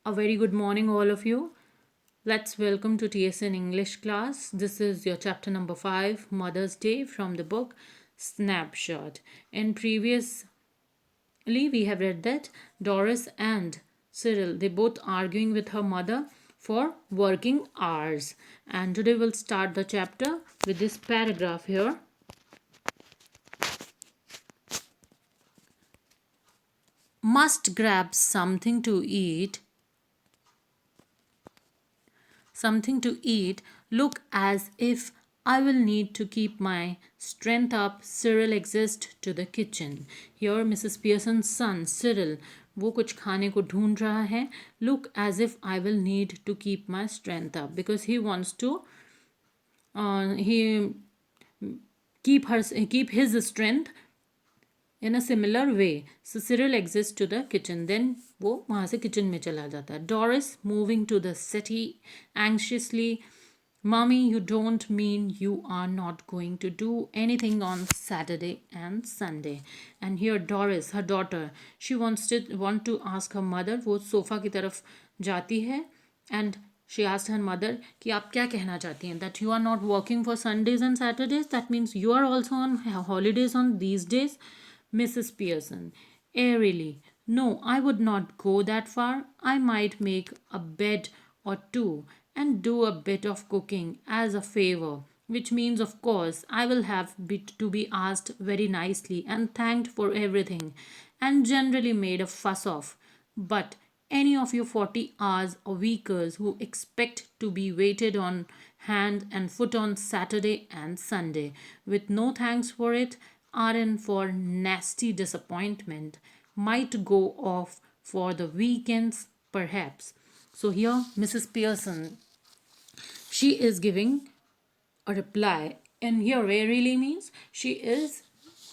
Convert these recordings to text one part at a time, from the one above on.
A very good morning, all of you. Let's welcome to TSN English class. This is your chapter number 5, Mother's Day, from the book Snapshot. In previously, we have read that Doris and Cyril, they both arguing with her mother for working hours. And today we'll start the chapter with this paragraph here. Must grab something to eat, look as if I will need to keep my strength up. Cyril exists to the kitchen. Here Mrs. Pearson's son Cyril, वो कुछ खाने को ढूंढ रहा है. Look as if I will need to keep my strength up because he wants to he keep his strength in a similar way. So Cyril exits to the kitchen. Then वो वहाँ से kitchen में चला जाता है. Doris moving to the city anxiously. Mommy, you don't mean you are not going to do anything on Saturday and Sunday? And here Doris, her daughter, she want to ask her mother. वो sofa की तरफ जाती है and she asked her mother कि आप क्या कहना चाहती हैं? That you are not working for Sundays and Saturdays? That means you are also on holidays on these days? Mrs. Pearson, airily, no, I would not go that far. I might make a bed or two and do a bit of cooking as a favor, which means, of course, I will have to be asked very nicely and thanked for everything and generally made a fuss of. But any of you 40 hours a weekers who expect to be waited on hand and foot on Saturday and Sunday with no thanks for it are in for nasty disappointment, might go off for the weekends perhaps. So here Mrs. Pearson, she is giving a reply, and here really means she is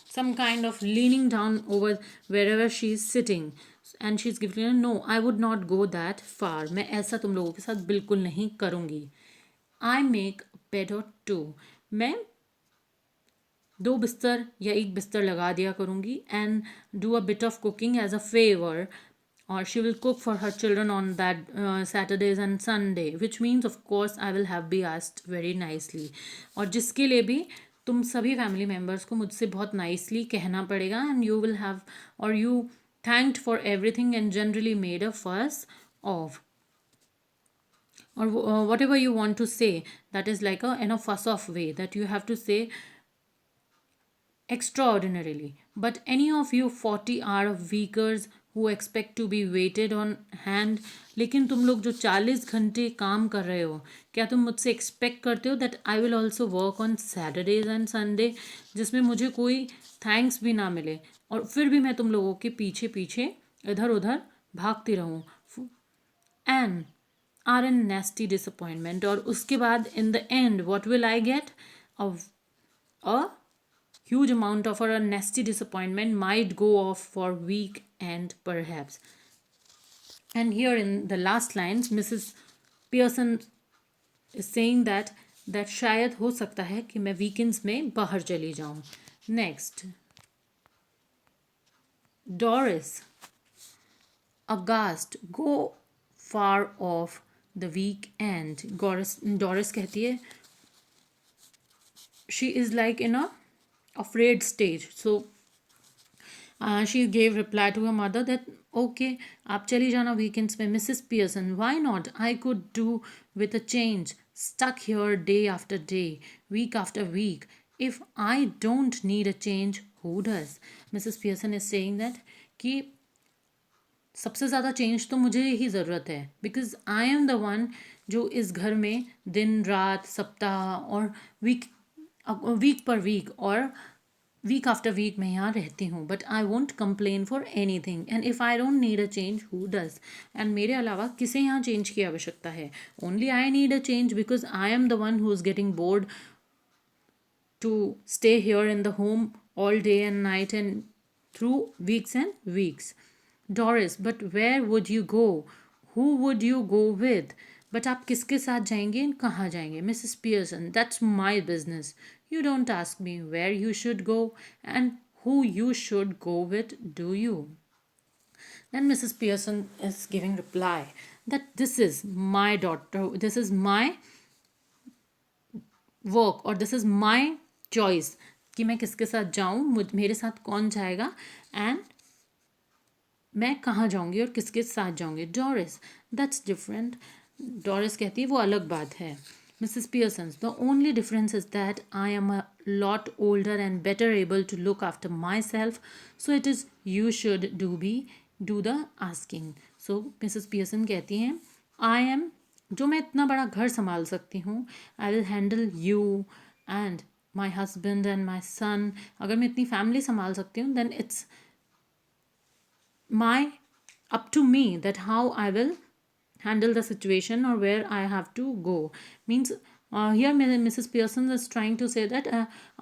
some kind of leaning down over wherever she is sitting, and she's giving no, I would not go that far. मैं ऐसा तुम लोगों के साथ बिल्कुल नहीं करूँगी. I make a bed or two. मैं दो बिस्तर या एक बिस्तर लगा दिया करूँगी and do a bit of cooking as a favour or she will cook for her children on that Saturdays and Sunday, which means of course I will have be asked very nicely. और जिसके लिए भी तुम सभी family members को मुझसे बहुत nicely कहना पड़ेगा एंड यू विल हैव और you thanked for everything and generally made a फर्स of or whatever you want to say, that is like a in a fuss off way that you have to say extraordinarily. But any of you 40-hour weekers who expect to be waited on hand, लेकिन तुम लोग जो 40 घंटे काम कर रहे हो, क्या तुम मुझसे एक्सपेक्ट करते हो that I will also work on Saturdays and Sunday, जिसमें मुझे कोई थैंक्स भी ना मिले और फिर भी मैं तुम लोगों के पीछे पीछे इधर उधर भागती रहूँ and are an nasty disappointment. और उसके बाद in the end what will I get? A huge amount of a nasty disappointment might go off for week end perhaps. And here in the last lines Mrs. Pearson is saying that शायद हो सकता है कि मैं weekends में बाहर चली जाऊं. Next, Doris, aghast, go far off the weekend. Doris कहती है she is like in a afraid stage. So she gave reply to her mother that okay, आप चली जाना weekends में. Mrs. Pearson, why not? I could do with a change. Stuck here day after day, week after week. If I don't need a change, who does? Mrs. Pearson is saying that कि सबसे ज़्यादा change तो मुझे ही ज़रूरत है because I am the one जो इस घर में दिन रात सप्ताह और वीक पर वीक और वीक आफ्टर वीक मैं यहाँ रहती हूँ. But I won't complain for any thing and if I don't need a change who does? And मेरे अलावा किसे यहाँ चेंज की आवश्यकता है? Only I need a change because I am the one who is getting bored to stay here in the home all day and night and through weeks and weeks. Doris, but where would you go? Who would you go with? But आप किसके साथ जाएंगे and कहाँ जाएंगे? Mrs. Pearson, that's my business. You don't ask me where you should go and who you should go with, do you? Then Mrs. Pearson is giving reply that this is my daughter, this is my work और this is my choice कि मैं किसके साथ जाऊँ, मेरे साथ कौन जाएगा एंड मैं कहाँ जाऊँगी और किसके साथ जाऊँगी. Doris, that's different. डोरिस कहती है वो अलग बात है. Mrs Pearson, the only difference is that I am a lot older and better able to look after myself, so it is you should do the asking. So Mrs Pearson कहती हैं I am, जो मैं इतना बड़ा घर संभाल सकती हूँ, I will handle you and my husband and my son. अगर मैं इतनी फैमिली संभाल सकती हूँ then it's my up to me that how I will handle the situation or where I have to go. Means here Mrs. Pearson is trying to say that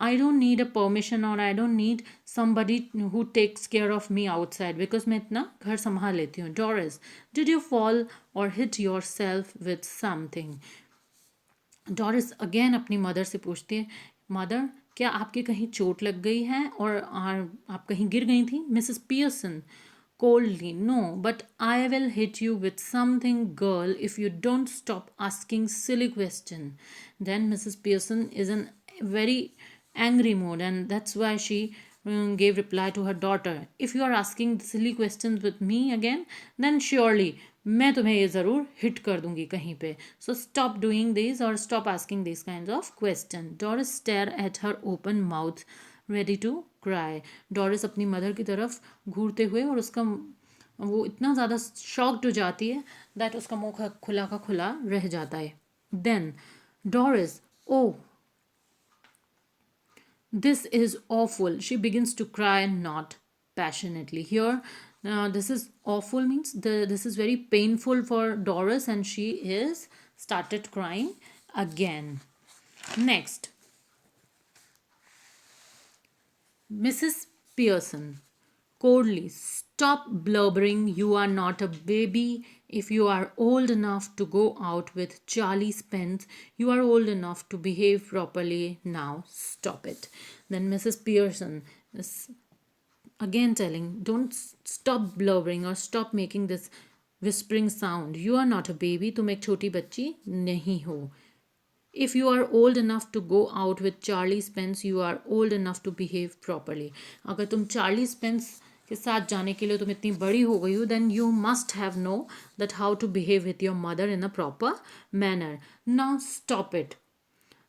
I don't need a permission or I don't need somebody who takes care of me outside because मैं इतना घर संभाल लेती हूँ. Doris, did you fall or hit yourself with something? Doris again अपनी mother से पूछती है, मदर क्या आपके कहीं चोट लग गई है और आप कहीं गिर गई थी? Mrs Pearson coldly, no, but I will hit you with something, girl, if you don't stop asking silly question. Then Mrs. Pearson is in very angry mood and that's why she gave reply to her daughter, if you are asking silly questions with me again then surely मैं तुम्हें ये ज़रूर hit कर दूंगी कहीं पे. So stop doing this और stop asking this kind of question. Doris stare at her open mouth ready to cry. Doris अपनी मदर की तरफ घूरते हुए और उसका वो इतना ज़्यादा शॉक्ड हो जाती है दैट उसका मुंह खुला का खुला रह जाता है. Then Doris, oh this is awful, she begins to cry, not passionately. Here this is awful means this is very painful for Doris and she is started crying again. Next, Mrs. Pearson coldly, stop blubbering, you are not a baby. If you are old enough to go out with Charlie Spence, you are old enough to behave properly. Now stop it. Then Mrs. Pearson is again telling, don't stop blubbering or stop making this whispering sound. You are not a baby. तुम एक छोटी बच्ची नहीं हो. If you are old enough to go out with Charlie Spence, you are old enough to behave properly. अगर तुम Charlie Spence के साथ जाने के लिए तुम इतनी बड़ी हो गई हो, then you must have know that how to behave with your mother in a proper manner. Now stop it.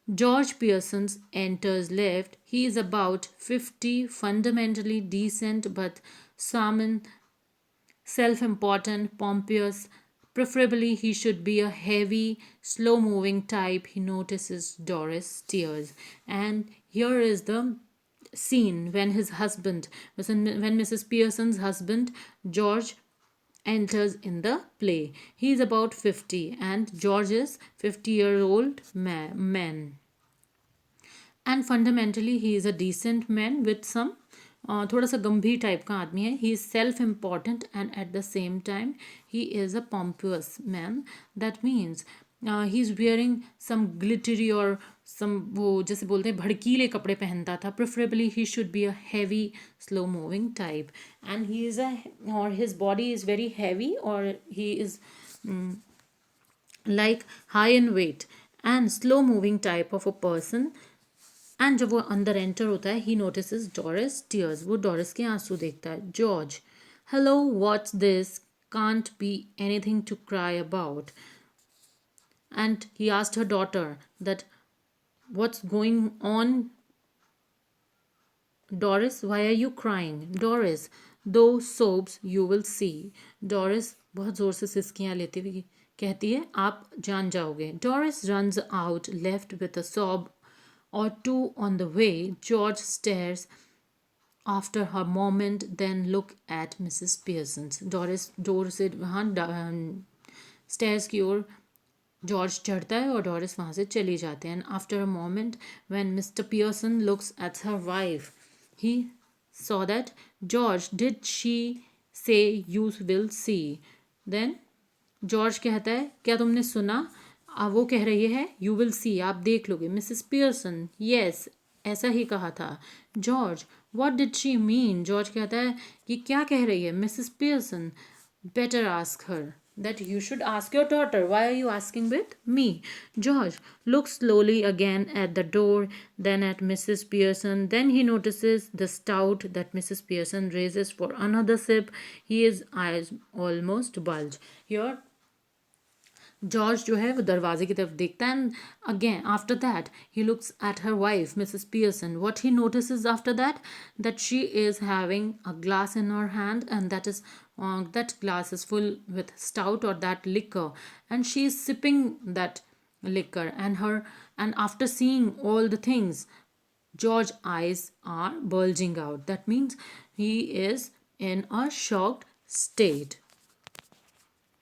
George Pearson enters left. He is about 50, fundamentally decent but Simon, self-important, pompous. Preferably, he should be a heavy, slow-moving type. He notices Doris tears. And here is the scene when his husband, when Mrs. Pearson's husband, George, enters in the play. He is about 50 and George is 50-year-old man. And fundamentally, he is a decent man with some थोड़ा सा गंभीर type का आदमी है. He is self important and at the same time he is a pompous man. That means he is wearing some glittery और some, वो जैसे बोलते हैं भड़कीले कपड़े पहनता था. Preferably he should be a heavy slow moving type and he is a, और his body is very heavy और he is like high in weight and slow moving type of a person. And जब वो अंदर enter होता है ही notice Doris tears. वो Doris के आंसू देखता है. George, hello, what's this, can't be anything to cry about. And he asked her daughter that what's going on. Doris, why are you crying. Doris, though sobs you will see. Doris बहुत ज़ोर से सिसकियाँ लेती हुई कहती है आप जान जाओगे. Doris runs out left with a sob or two on the way. George stares after her moment, then look at Mrs. Pearson. Doris door से वहाँ स्टेयर्स की ओर जॉर्ज चढ़ता है और डॉरिस वहाँ से चली जाते हैं. After a moment when mister Pearson looks at her wife, he saw that George, did she say you will see. Then George कहता है क्या तुमने सुना, वो कह रही है यू विल सी, आप देख लोगे. मिसेस पियर्सन, येस, ऐसा ही कहा था. George, what did she mean. George कहता है कि क्या कह रही है. Mrs Pearson, better ask her. that you should ask your daughter. Why are you asking with me? George looks slowly again at the door, then at Mrs. Pearson. Then he notices the stout that Mrs. Pearson raises for another sip. His eyes almost bulge. Here George जो है वो दरवाजे की तरफ देखता है and again after that he looks at her wife Mrs Pearson what he notices after that she is having a glass in her hand and that glass is full with stout or that liquor and she is sipping that liquor and after seeing all the things George's eyes are bulging out. That means he is in a shocked state.